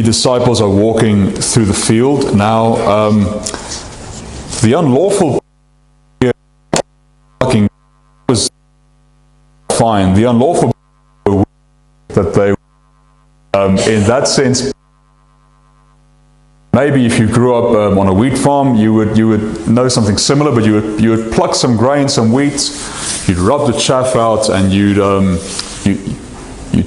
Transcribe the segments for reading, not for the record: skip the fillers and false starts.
the disciples are walking through the field. Now, the unlawful was fine. The unlawful that they, in that sense, maybe if you grew up on a wheat farm, you would know something similar. But you would pluck some grain, some wheat, you'd rub the chaff out, and you'd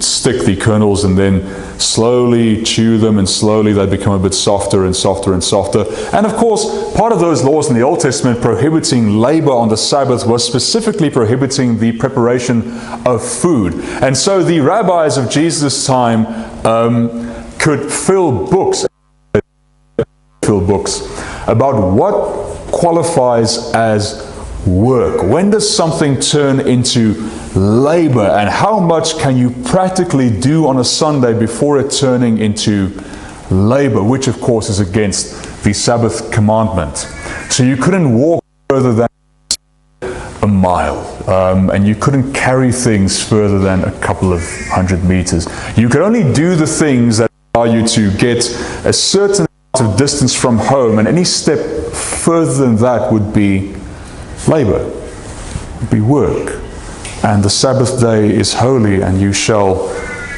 stick the kernels, and then slowly chew them, and slowly they become a bit softer and softer and softer. And of course, part of those laws in the Old Testament prohibiting labor on the Sabbath was specifically prohibiting the preparation of food. And so the rabbis of Jesus' time could fill books about what qualifies as work. When does something turn into labor, and how much can you practically do on a Sunday before it turning into labor, which of course is against the Sabbath commandment. So you couldn't walk further than a mile, and you couldn't carry things further than a couple of 100 meters. You could only do the things that allow you to get a certain amount of distance from home, and any step further than that would be labor, would be work. And the Sabbath day is holy, and you shall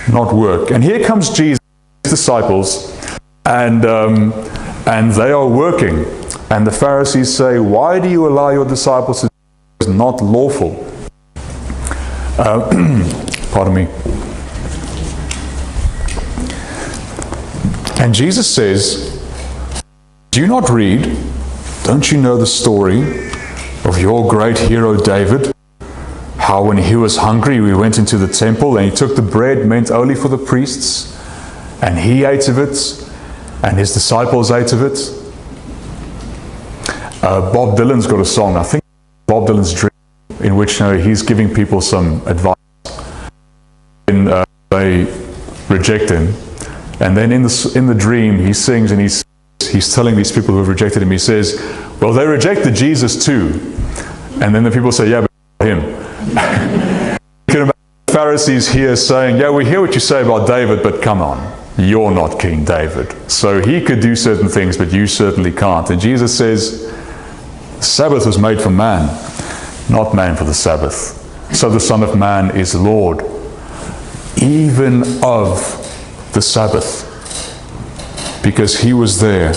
not work. And here comes Jesus, his disciples, and they are working. And the Pharisees say, "Why do you allow your disciples to do what is not lawful?" Pardon me. And Jesus says, "Do you not read? Don't you know the story of your great hero David? How when he was hungry, we went into the temple, and he took the bread meant only for the priests, and he ate of it, and his disciples ate of it." Bob Dylan's got a song, I think Bob Dylan's Dream, in which he's giving people some advice, and they reject him. And then in the dream, he sings, and he's telling these people who have rejected him, he says, "Well, they rejected Jesus too." And then the people say, "Yeah, but him." You can imagine the Pharisees here saying, "Yeah, we hear what you say about David, but come on, you're not King David. So he could do certain things, but you certainly can't." And Jesus says, "Sabbath was made for man, not man for the Sabbath. So the Son of Man is Lord, even of the Sabbath," because he was there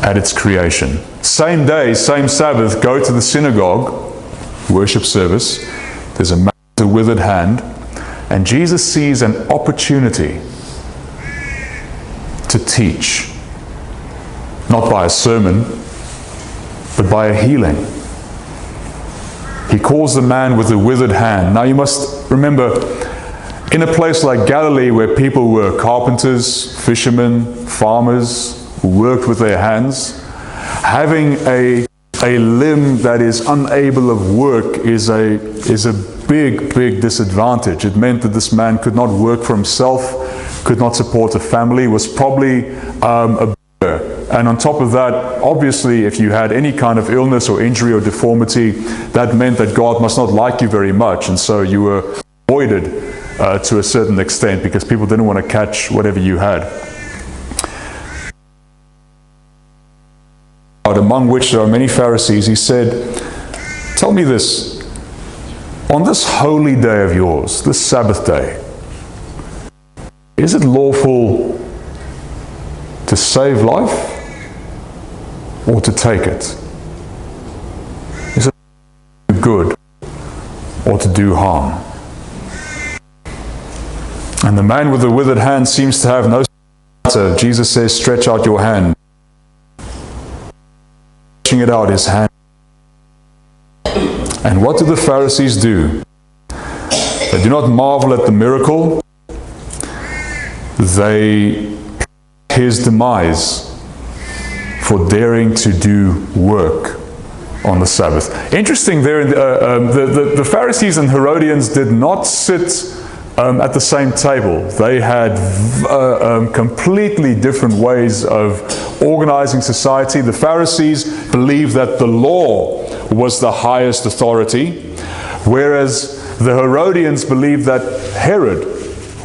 at its creation. Same day, same Sabbath, go to the synagogue, worship service. There's a man with a withered hand, and Jesus sees an opportunity to teach, not by a sermon, but by a healing. He calls the man with the withered hand. Now you must remember, in a place like Galilee, where people were carpenters, fishermen, farmers, who worked with their hands, having a limb that is unable of work is a big disadvantage. It meant that this man could not work for himself, could not support a family, was probably a beggar. And on top of that, obviously, if you had any kind of illness or injury or deformity, that meant that God must not like you very much, and so you were avoided to a certain extent, because people didn't want to catch whatever you had. Among which there are many Pharisees, he said, "Tell me this, on this holy day of yours, this Sabbath day, is it lawful to save life or to take it? Is it to do good or to do harm?" And the man with the withered hand seems to have no answer. Jesus says, "Stretch out your hand." Stretching it out, his hand. And what do the Pharisees do? They do not marvel at the miracle. They his demise for daring to do work on the Sabbath. Interesting there, the Pharisees and Herodians did not sit at the same table. They had completely different ways of organizing society. The Pharisees believed that the law was the highest authority, whereas the Herodians believed that Herod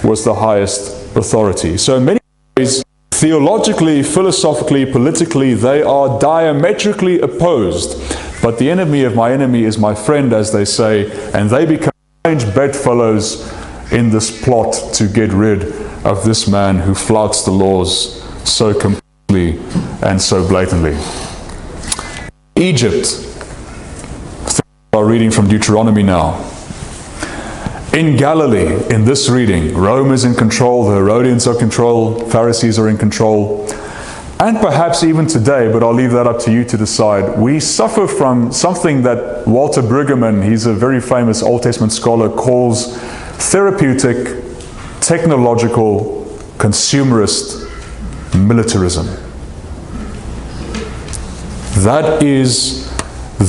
was the highest authority. So in many ways, Theologically, philosophically, politically, they are diametrically opposed. But the enemy of my enemy is my friend, as they say, and they become strange bedfellows in this plot to get rid of this man who flouts the laws so completely and so blatantly. Egypt. We are reading from Deuteronomy now. In Galilee, in this reading, Rome is in control, the Herodians are in control, Pharisees are in control, and perhaps even today, but I'll leave that up to you to decide, we suffer from something that Walter Brueggemann, he's a very famous Old Testament scholar, calls therapeutic, technological, consumerist militarism. That is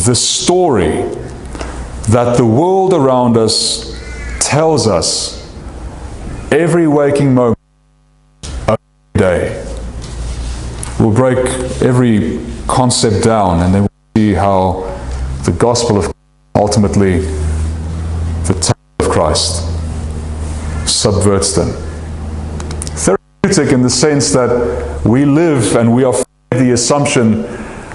the story that the world around us tells us every waking moment of the day. We'll break every concept down and then we'll see how the gospel of ultimately the tale of Christ subverts them. Therapeutic in the sense that we live and we are fed the assumption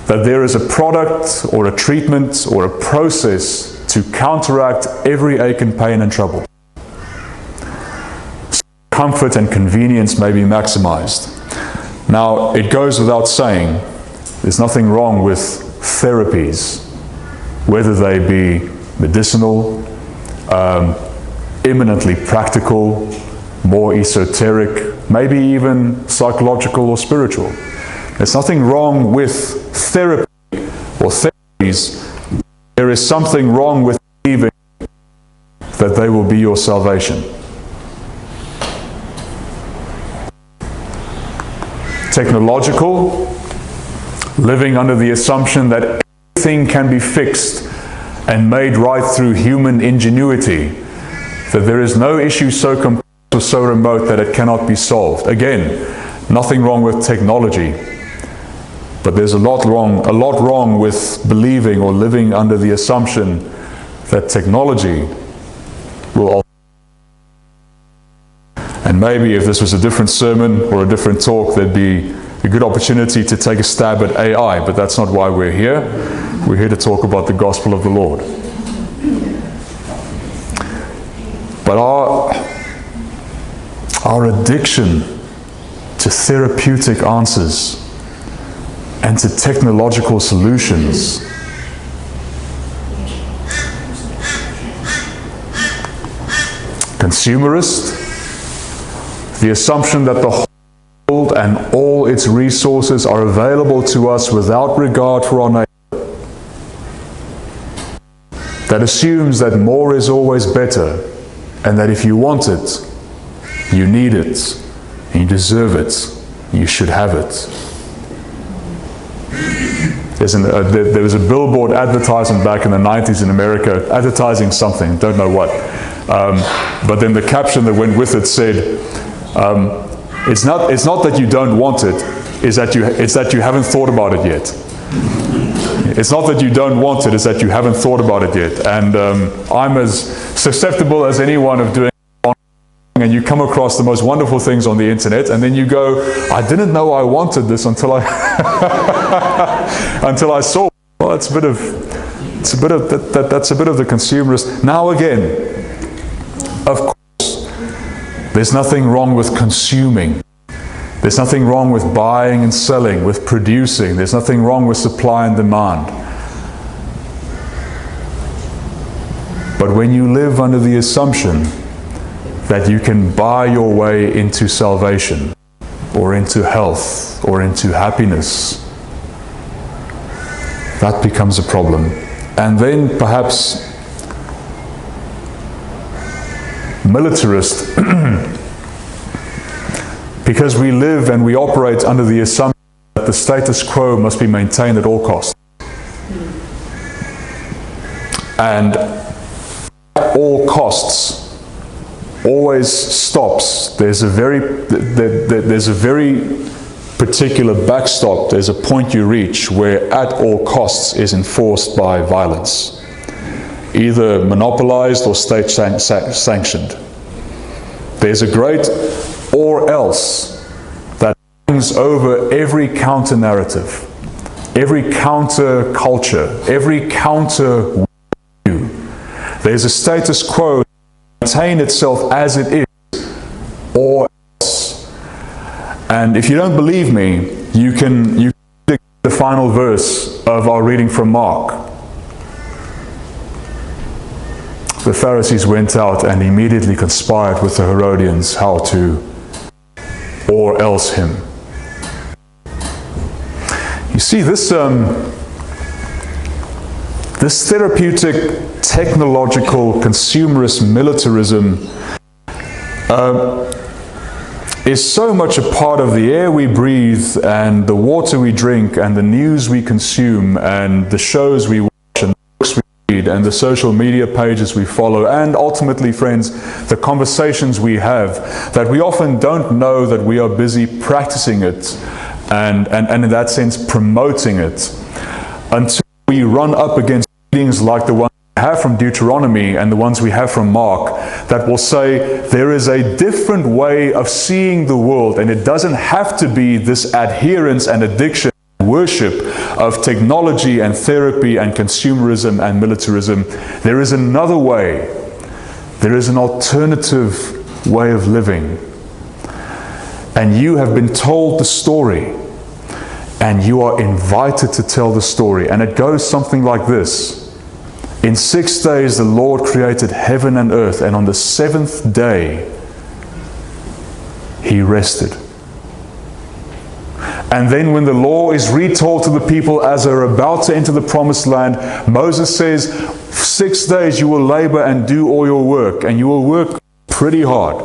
that there is a product or a treatment or a process to counteract every ache and pain and trouble. So comfort and convenience may be maximized. Now, it goes without saying, there's nothing wrong with therapies, whether they be medicinal, eminently practical, more esoteric, maybe even psychological or spiritual. There's nothing wrong with therapy or therapies. There is something wrong with believing that they will be your salvation. Technological, living under the assumption that everything can be fixed and made right through human ingenuity, that there is no issue so complex or so remote that it cannot be solved. Again, nothing wrong with technology, but there's a lot wrong with believing or living under the assumption that technology will. And maybe if this was a different sermon or a different talk, there'd be a good opportunity to take a stab at AI, but that's not why we're here. We're here to talk about the gospel of the Lord. But our addiction to therapeutic answers and to technological solutions consumerist, the assumption that the whole world and all its resources are available to us without regard for our neighbor, that assumes that more is always better and that if you want it, you need it, and you deserve it, you should have it. There was a billboard advertisement back in the 90s in America, advertising something, don't know what. But then the caption that went with it said, it's not that you don't want it, it's that you haven't thought about it yet. It's not that you don't want it, it's that you haven't thought about it yet. And I'm as susceptible as anyone of doing, and you come across the most wonderful things on the internet, and then you go, I didn't know I wanted this until I until I saw. Well, that's a bit of the consumerist. Now again, of course, there's nothing wrong with consuming. There's nothing wrong with buying and selling, with producing. There's nothing wrong with supply and demand. But when you live under the assumption that you can buy your way into salvation, or into health, or into happiness, that becomes a problem. And then perhaps militarist, because we live and we operate under the assumption that the status quo must be maintained at all costs. And at all costs always stops. There's a very particular backstop. There's a point you reach where at all costs is enforced by violence, either monopolized or state sanctioned. There's a great or else that hangs over every counter narrative, every counter culture, every counter view. There's a status quo that maintain itself as it is, or else. And if you don't believe me, you can dig the final verse of our reading from Mark. The Pharisees went out and immediately conspired with the Herodians how to or else him. You see, this therapeutic, technological, consumerist militarism is so much a part of the air we breathe and the water we drink and the news we consume and the shows we watch and the books we read and the social media pages we follow and ultimately, friends, the conversations we have, that we often don't know that we are busy practicing it and in that sense promoting it until we run up against readings like the one we have from Deuteronomy and the ones we have from Mark that will say there is a different way of seeing the world, and it doesn't have to be this adherence and addiction and worship of technology and therapy and consumerism and militarism. There is another way. There is an alternative way of living. And you have been told the story, and you are invited to tell the story. And it goes something like this. In 6 days the Lord created heaven and earth, and on the 7th day He rested. And then when the law is retold to the people as they're about to enter the promised land, Moses says, 6 days you will labor and do all your work, and you will work pretty hard.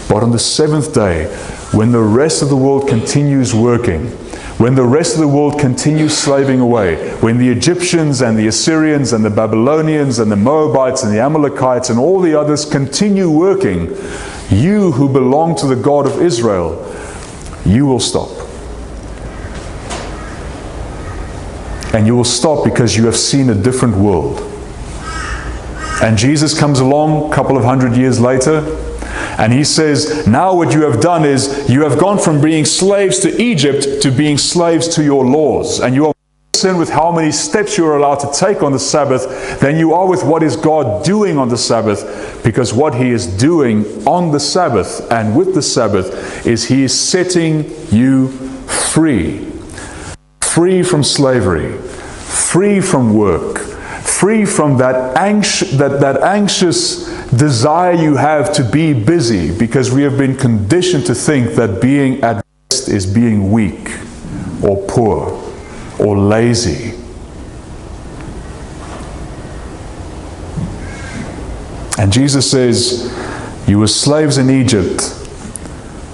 But on the 7th day, when the rest of the world continues working, when the rest of the world continues slaving away, when the Egyptians and the Assyrians and the Babylonians and the Moabites and the Amalekites and all the others continue working, you who belong to the God of Israel, you will stop. And you will stop because you have seen a different world. And Jesus comes along a couple of 100 years later, and He says, now what you have done is you have gone from being slaves to Egypt to being slaves to your laws. And you are more concerned with how many steps you are allowed to take on the Sabbath than you are with what is God doing on the Sabbath. Because what He is doing on the Sabbath and with the Sabbath is He is setting you free. Free from slavery. Free from work. Free from that anxious desire you have to be busy, because we have been conditioned to think that being at rest is being weak or poor or lazy. And Jesus says, you were slaves in Egypt,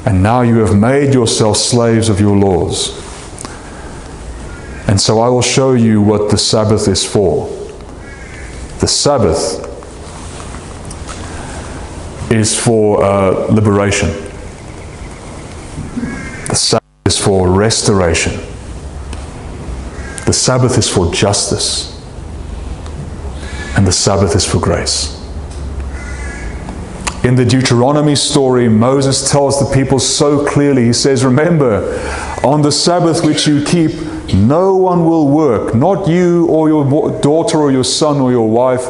and now you have made yourselves slaves of your laws. And so I will show you what the Sabbath is for. The Sabbath is for liberation. The Sabbath is for restoration. The Sabbath is for justice. And the Sabbath is for grace. In the Deuteronomy story, Moses tells the people so clearly, he says, remember, on the Sabbath which you keep, no one will work, not you or your daughter or your son or your wife,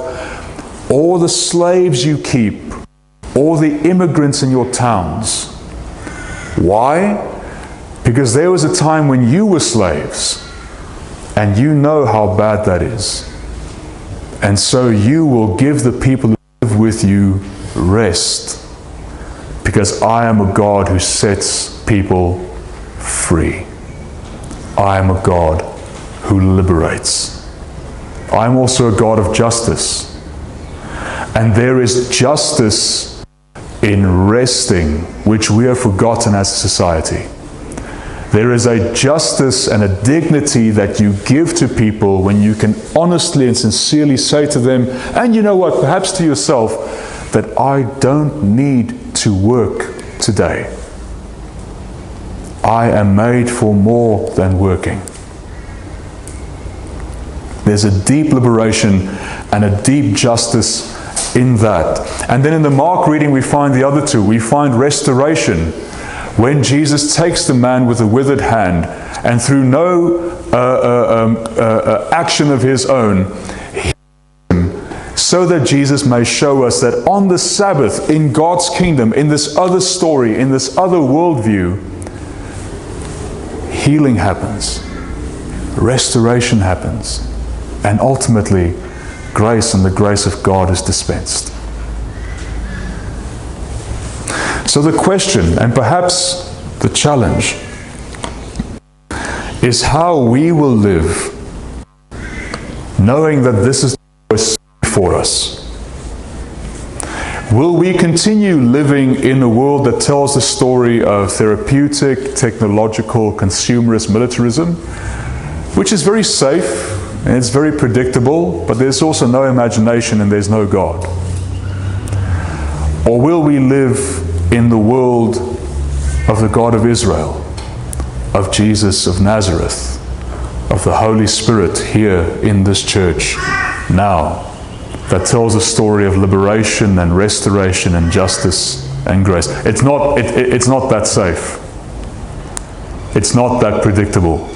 or the slaves you keep, or the immigrants in your towns. Why? Because there was a time when you were slaves, and you know how bad that is. And so you will give the people who live with you rest, because I am a God who sets people free. I am a God who liberates. I am also a God of justice. And there is justice in resting, which we have forgotten as a society. There is a justice and a dignity that you give to people when you can honestly and sincerely say to them, and you know what, perhaps to yourself, that I don't need to work today. I am made for more than working. There's a deep liberation and a deep justice in that. And then in the Mark reading we find the other two. We find restoration, when Jesus takes the man with the withered hand and through no action of his own, so that Jesus may show us that on the Sabbath, in God's kingdom, in this other story, in this other worldview, healing happens, restoration happens, and ultimately, grace and the grace of God is dispensed. So the question, and perhaps the challenge, is how we will live, knowing that this is for us. Will we continue living in a world that tells the story of therapeutic, technological, consumerist militarism, which is very safe and it's very predictable, but there's also no imagination and there's no God? Or will we live in the world of the God of Israel, of Jesus of Nazareth, of the Holy Spirit here in this church now, that tells a story of liberation and restoration and justice and grace? It's not that safe. It's not that predictable.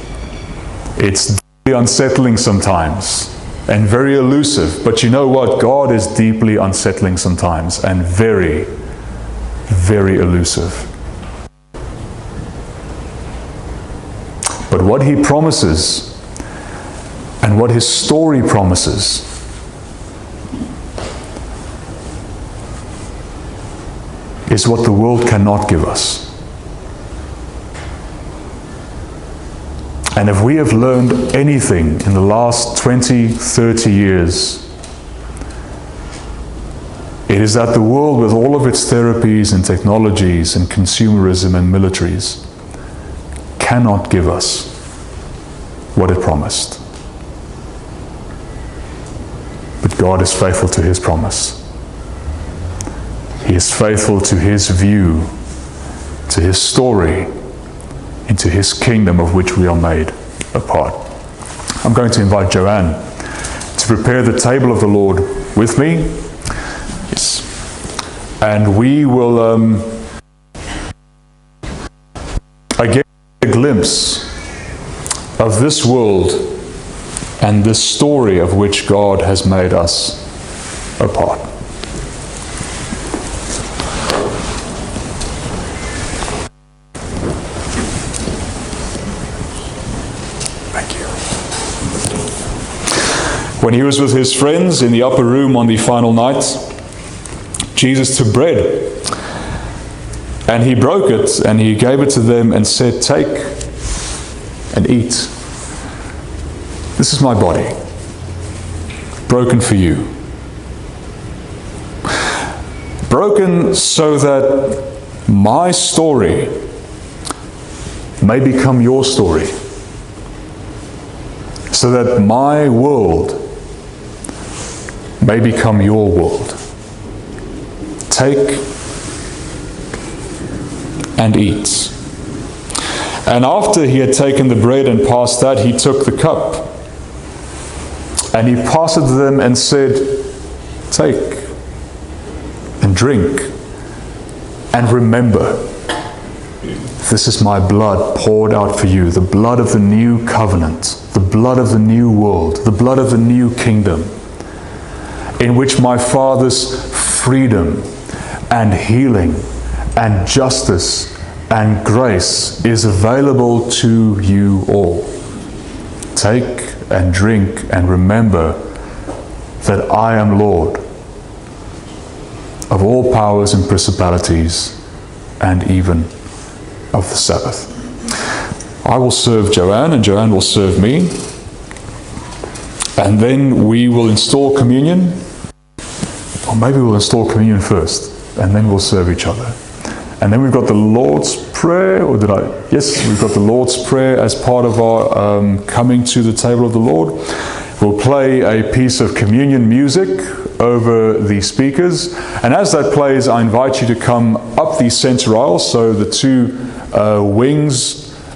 It's deeply unsettling sometimes and very elusive. But you know what? God is deeply unsettling sometimes and very, very elusive. But what he promises and what his story promises is what the world cannot give us. And if we have learned anything in the last 20, 30 years, it is that the world, with all of its therapies and technologies and consumerism and militaries, cannot give us what it promised. But God is faithful to his promise. He is faithful to his view, to his story, into his kingdom of which we are made a part. I'm going to invite Joanne to prepare the table of the Lord with me. Yes. And we will again get a glimpse of this world and this story of which God has made us a part. When he was with his friends in the upper room on the final night, Jesus took bread and he broke it and he gave it to them and said, "Take and eat. This is my body, broken for you." Broken so that my story may become your story, so that my world may become your world. Take and eat. And after he had taken the bread and passed that, he took the cup and he passed it to them and said, "Take and drink, and remember, this is my blood poured out for you, the blood of the new covenant, the blood of the new world, the blood of the new kingdom, in which my Father's freedom and healing and justice and grace is available to you all. Take and drink and remember that I am Lord of all powers and principalities and even of the Sabbath." I will serve Joanne and Joanne will serve me. And then we will install communion. Or maybe we'll install communion first and then we'll serve each other. And then we've got the Lord's Prayer, or did I? Yes, we've got the Lord's Prayer as part of our coming to the table of the Lord. We'll play a piece of communion music over the speakers. And as that plays, I invite you to come up the center aisle, so the two wings